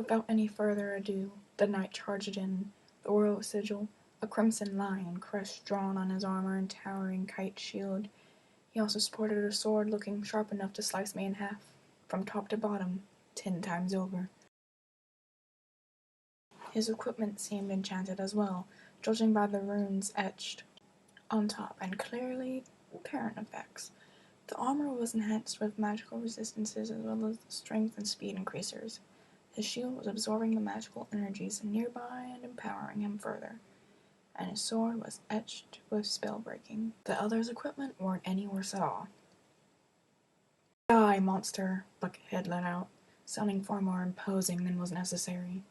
Without any further ado, the knight charged in, the royal sigil, a crimson lion crest drawn on his armor and towering kite shield. He also sported a sword looking sharp enough to slice me in half, from top to bottom, 10 times over. His equipment seemed enchanted as well, judging by the runes etched on top and clearly apparent effects. The armor was enhanced with magical resistances as well as strength and speed increasers. His shield was absorbing the magical energies nearby and empowering him further, and his sword was etched with spell-breaking. The other's equipment weren't any worse at all. "Die, monster!" Buckethead let out, sounding far more imposing than was necessary.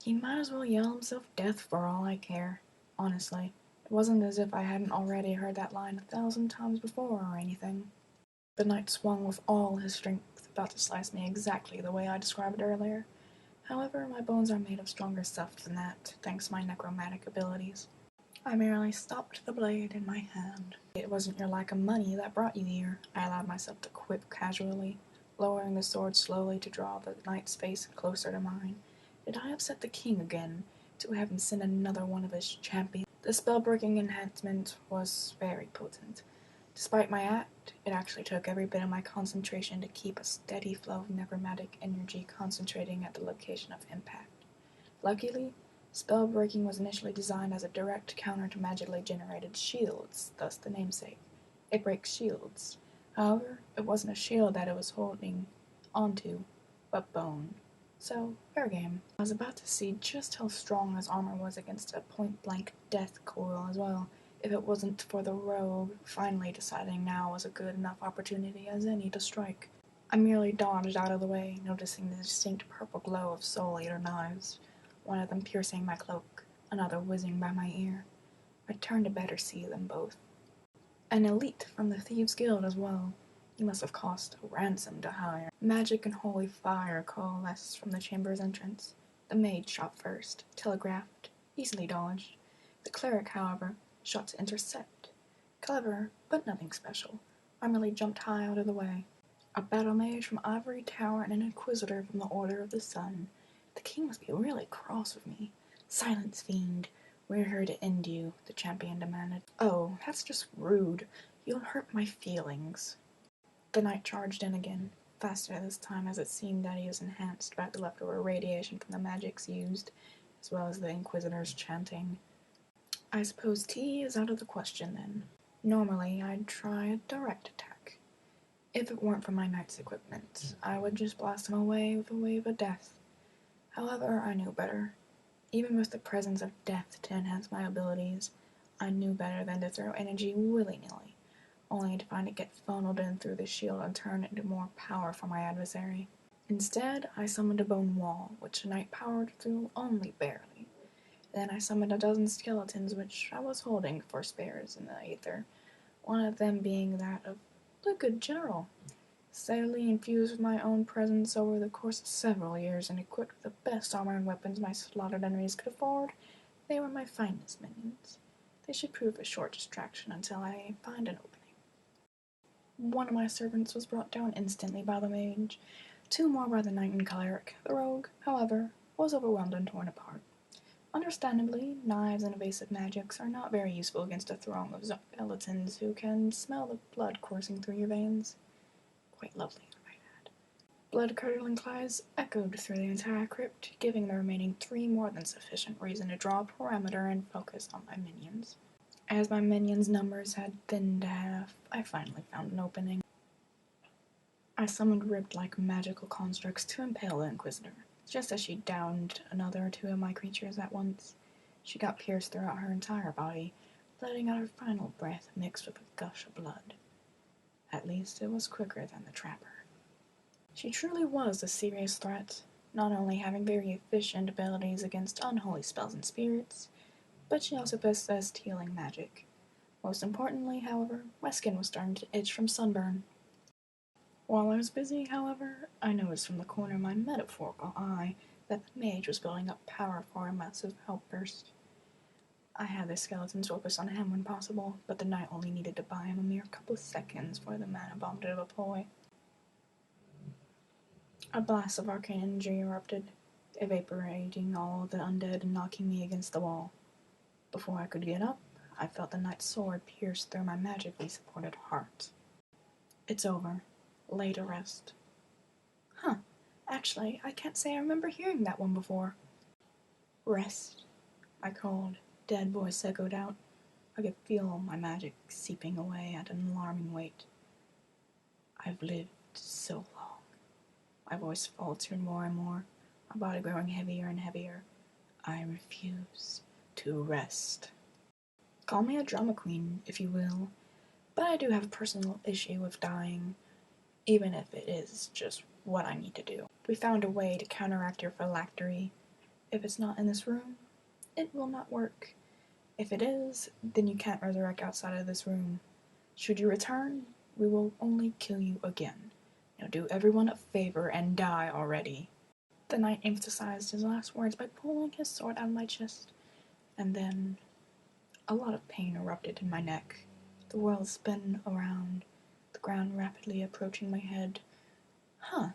He might as well yell himself death for all I care. Honestly, it wasn't as if I hadn't already heard that line 1,000 times before or anything. The knight swung with all his strength, about to slice me exactly the way I described earlier. However, my bones are made of stronger stuff than that, thanks to my necromantic abilities. I merely stopped the blade in my hand. "It wasn't your lack of money that brought you here," I allowed myself to quip casually, lowering the sword slowly to draw the knight's face closer to mine. Did I upset the king again, to have him send another one of his champions? The spell-breaking enhancement was very potent. Despite my act, it actually took every bit of my concentration to keep a steady flow of necromantic energy concentrating at the location of impact. Luckily, spell-breaking was initially designed as a direct counter to magically generated shields, thus the namesake. It breaks shields. However, it wasn't a shield that it was holding onto, but bone. So, fair game. I was about to see just how strong his armor was against a point-blank death coil as well, if it wasn't for the rogue finally deciding now was a good enough opportunity as any to strike. I merely dodged out of the way, noticing the distinct purple glow of Soul Eater knives, one of them piercing my cloak, another whizzing by my ear. I turned to better see them both. An elite from the Thieves' Guild as well. He must have cost a ransom to hire. Magic and holy fire coalesced from the chamber's entrance. The mage shot first, telegraphed, easily dodged. The cleric, however, shot to intercept. Clever, but nothing special. I merely jumped high out of the way. A battle mage from Ivory Tower and an inquisitor from the Order of the Sun. The king must be really cross with me. "Silence, fiend. We're here to end you," the champion demanded. "Oh, that's just rude. You'll hurt my feelings." The knight charged in again, faster this time as it seemed that he was enhanced by the leftover radiation from the magics used, as well as the inquisitor's chanting. I suppose tea is out of the question then. Normally, I'd try a direct attack. If it weren't for my knight's equipment, I would just blast him away with a wave of death. However, I knew better. Even with the presence of death to enhance my abilities, I knew better than to throw energy willy-nilly, only to find it get funneled in through the shield and turn into more power for my adversary. Instead, I summoned a bone wall, which the knight powered through only barely. Then I summoned a dozen skeletons, which I was holding for spares in the aether, one of them being that of the good general. Steadily infused with my own presence over the course of several years and equipped with the best armor and weapons my slaughtered enemies could afford, they were my finest minions. They should prove a short distraction until I find an opening. One of my servants was brought down instantly by the mage, 2 more by the knight and cleric. The rogue, however, was overwhelmed and torn apart. Understandably, knives and evasive magics are not very useful against a throng of skeletons who can smell the blood coursing through your veins. Quite lovely, I might add. Blood-curdling cries echoed through the entire crypt, giving the remaining 3 more than sufficient reason to draw a parameter and focus on my minions. As my minions' numbers had thinned to half, I finally found an opening. I summoned ribbed-like magical constructs to impale the Inquisitor. Just as she downed another 2 of my creatures at once, she got pierced throughout her entire body, letting out her final breath mixed with a gush of blood. At least it was quicker than the trapper. She truly was a serious threat, not only having very efficient abilities against unholy spells and spirits, but she also possessed healing magic. Most importantly, however, my skin was starting to itch from sunburn. While I was busy, however, I noticed from the corner of my metaphorical eye that the mage was building up power for a massive outburst. I had the skeletons focus on him when possible, but the knight only needed to buy him a mere couple of seconds for the mana bomb to deploy. A blast of arcane energy erupted. evaporating all the undead and knocking me against the wall. Before I could get up, I felt the knight's sword pierce through my magically supported heart. It's over. Lay to rest. Huh. Actually, I can't say I remember hearing that one before. Rest, I called. Dead voice echoed out. I could feel my magic seeping away at an alarming rate. I've lived so long. My voice faltered more and more, my body growing heavier and heavier. I refuse to rest. Call me a drama queen, if you will, but I do have a personal issue with dying, even if it is just what I need to do. We found a way to counteract your phylactery. If it's not in this room, it will not work. If it is, then you can't resurrect outside of this room. Should you return, we will only kill you again. Now do everyone a favor and die already. The knight emphasized his last words by pulling his sword out of my chest, and then a lot of pain erupted in my neck. The world spun around, the ground rapidly approaching my head. Now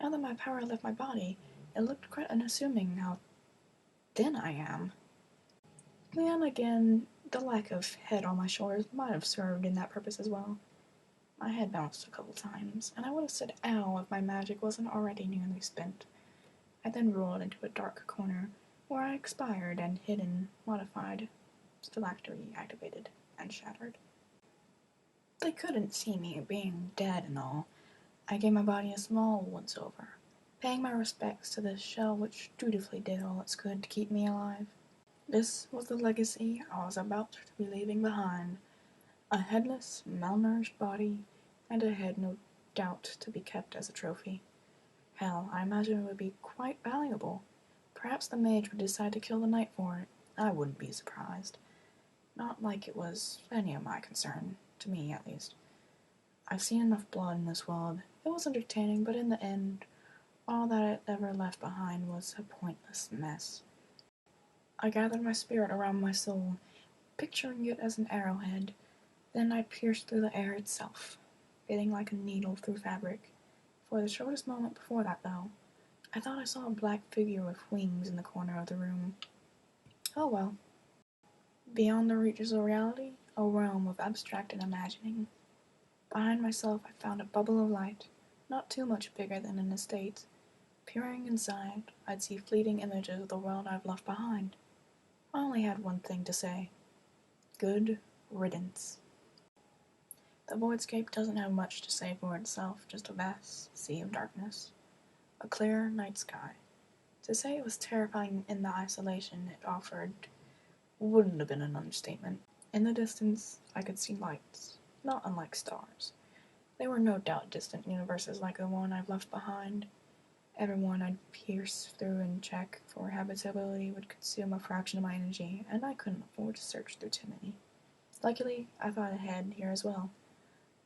that my power left my body, it looked quite unassuming how thin I am. And again, the lack of head on my shoulders might have served in that purpose as well. My head bounced a couple times, and I would have said ow if my magic wasn't already nearly spent. I then rolled into a dark corner, where I expired and hidden, modified, phylactery activated, and shattered. They couldn't see me being dead and all. I gave my body a small once-over, paying my respects to the shell which dutifully did all it could to keep me alive. This was the legacy I was about to be leaving behind. A headless, malnourished body, and a head no doubt to be kept as a trophy. Hell, I imagine it would be quite valuable. Perhaps the mage would decide to kill the knight for it. I wouldn't be surprised. Not like it was any of my concern, to me at least. I've seen enough blood in this world. It was entertaining, but in the end, all that it ever left behind was a pointless mess. I gathered my spirit around my soul, picturing it as an arrowhead. Then I pierced through the air itself, fitting like a needle through fabric. For the shortest moment before that, though, I thought I saw a black figure with wings in the corner of the room. Oh well. Beyond the reaches of reality, a realm of abstracted imagining. Behind myself I found a bubble of light, not too much bigger than an estate. Peering inside, I'd see fleeting images of the world I've left behind. I only had one thing to say. Good riddance. The voidscape doesn't have much to say for itself, just a vast sea of darkness. A clear night sky. To say it was terrifying in the isolation it offered wouldn't have been an understatement. In the distance, I could see lights, not unlike stars. They were no doubt distant universes like the one I've left behind. Everyone I'd pierce through and check for habitability would consume a fraction of my energy, and I couldn't afford to search through too many. Luckily, I thought ahead here as well.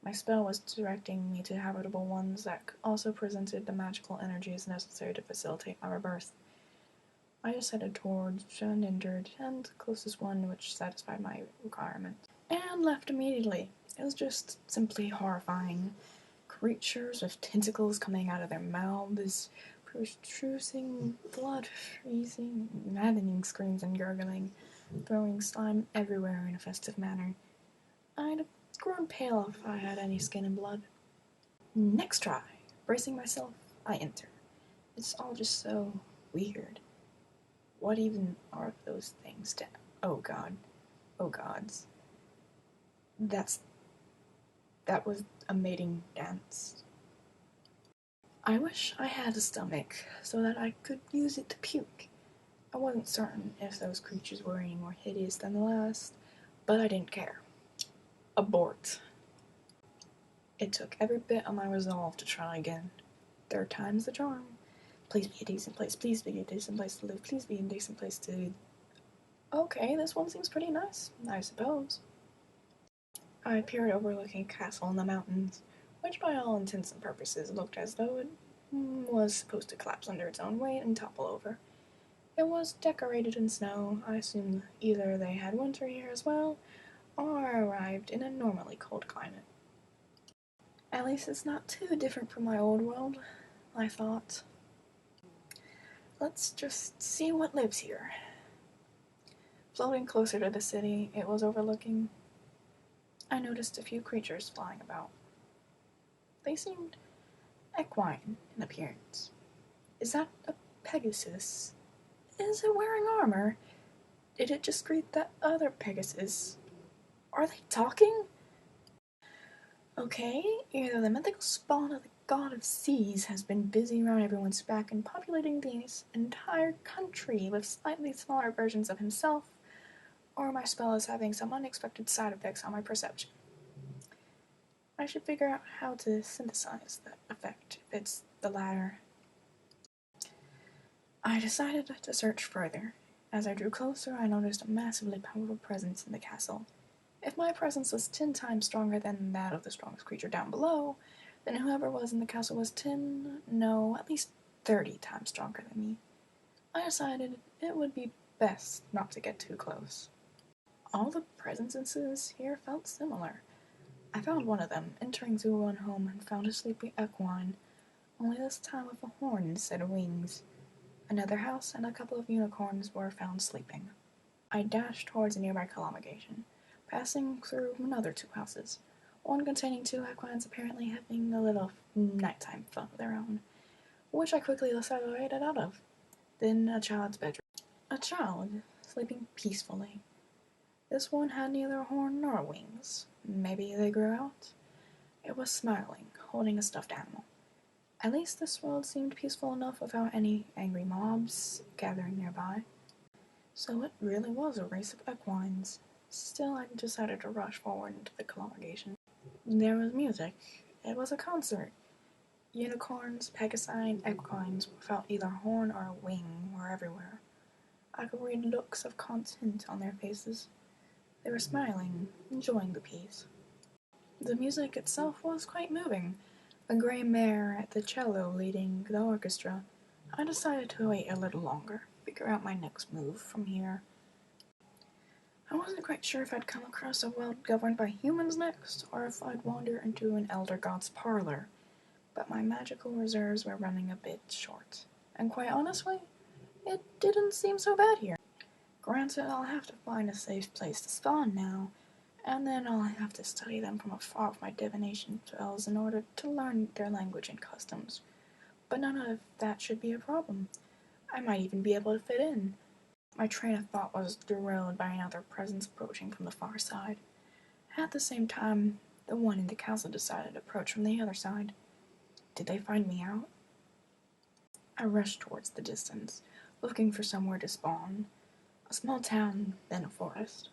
My spell was directing me to habitable ones that also presented the magical energies necessary to facilitate my rebirth. I just headed towards and entered, and the closest one which satisfied my requirements, and left immediately. It was just simply horrifying. Creatures with tentacles coming out of their mouths, protruding blood, freezing, maddening screams and gurgling, throwing slime everywhere in a festive manner. I'd have grown pale if I had any skin and blood. Next try. Bracing myself, I enter. It's all just so weird. What even are those things to... Oh god. Oh gods. That was a mating dance. I wish I had a stomach so that I could use it to puke. I wasn't certain if those creatures were any more hideous than the last, but I didn't care. Abort. It took every bit of my resolve to try again. Third time's the charm. Please be a decent place, please be a decent place to live, please be a decent place to... Okay, this one seems pretty nice, I suppose. I peered overlooking a castle in the mountains, which by all intents and purposes looked as though it was supposed to collapse under its own weight and topple over. It was decorated in snow. I assumed either they had winter here as well, or arrived in a normally cold climate. At least it's not too different from my old world, I thought. Let's just see what lives here. Floating closer to the city it was overlooking, I noticed a few creatures flying about. They seemed equine in appearance. Is that a Pegasus? Is it wearing armor? Did it just greet that other Pegasus? Are they talking? Okay, either the mythical spawn of the god of seas has been busy around everyone's back and populating this entire country with slightly smaller versions of himself, or my spell is having some unexpected side effects on my perception. I should figure out how to synthesize that effect if it's the latter. I decided to search further. As I drew closer, I noticed a massively powerful presence in the castle. If my presence was 10 times stronger than that of the strongest creature down below, then whoever was in the castle was at least 30 times stronger than me. I decided it would be best not to get too close. All the presences here felt similar. I found one of them, entering through one home, and found a sleepy equine, only this time with a horn instead of wings. Another house and a couple of unicorns were found sleeping. I dashed towards a nearby columnation, passing through another 2 houses, one containing 2 equines apparently having a little nighttime fun of their own, which I quickly separated out of. Then a child's bedroom. A child, sleeping peacefully. This one had neither a horn nor wings. Maybe they grew out. It was smiling, holding a stuffed animal. At least this world seemed peaceful enough without any angry mobs gathering nearby. So it really was a race of equines. Still, I decided to rush forward into the congregation. There was music. It was a concert. Unicorns, Pegasi, and equines without either horn or wing were everywhere. I could read looks of content on their faces. They were smiling, enjoying the piece. The music itself was quite moving. A grey mare at the cello leading the orchestra. I decided to wait a little longer, figure out my next move from here. I wasn't quite sure if I'd come across a world governed by humans next, or if I'd wander into an elder god's parlor, but my magical reserves were running a bit short, and quite honestly, it didn't seem so bad here. Granted, I'll have to find a safe place to spawn now, and then I'll have to study them from afar with my divination spells in order to learn their language and customs, but none of that should be a problem. I might even be able to fit in. My train of thought was derailed by another presence approaching from the far side. At the same time, the one in the castle decided to approach from the other side. Did they find me out? I rushed towards the distance, looking for somewhere to spawn. A small town, then a forest.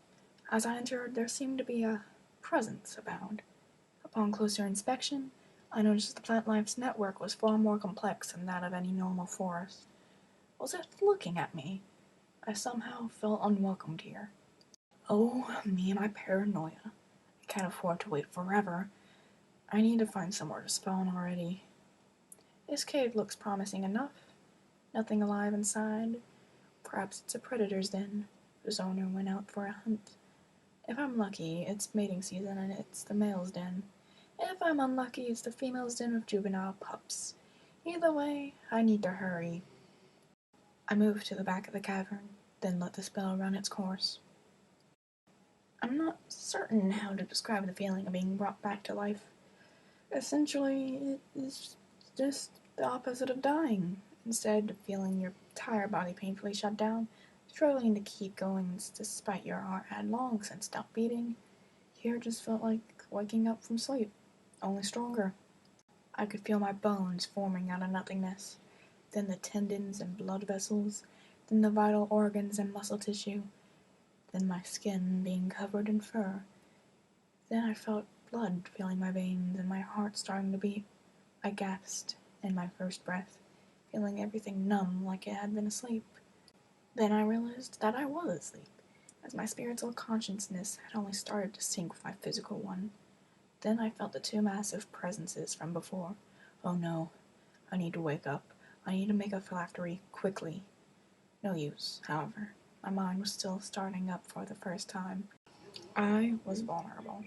As I entered, there seemed to be a presence abound. Upon closer inspection, I noticed the plant life's network was far more complex than that of any normal forest. Was it looking at me? I somehow felt unwelcomed here. Oh, me and my paranoia. I can't afford to wait forever. I need to find somewhere to spawn already. This cave looks promising enough. Nothing alive inside. Perhaps it's a predator's den, whose owner went out for a hunt. If I'm lucky, it's mating season and it's the male's den. If I'm unlucky, it's the female's den with juvenile pups. Either way, I need to hurry. I moved to the back of the cavern, then let the spell run its course. I'm not certain how to describe the feeling of being brought back to life. Essentially, it is just the opposite of dying. Instead of feeling your entire body painfully shut down, struggling to keep going despite your heart had long since stopped beating, here it just felt like waking up from sleep, only stronger. I could feel my bones forming out of nothingness, then the tendons and blood vessels, then the vital organs and muscle tissue, then my skin being covered in fur. Then I felt blood filling my veins and my heart starting to beat. I gasped in my first breath, feeling everything numb like it had been asleep. Then I realized that I was asleep, as my spiritual consciousness had only started to sync with my physical one. Then I felt the 2 massive presences from before. Oh no, I need to wake up. I need to make a phylactery quickly. No use, however. My mind was still starting up for the first time. I was vulnerable.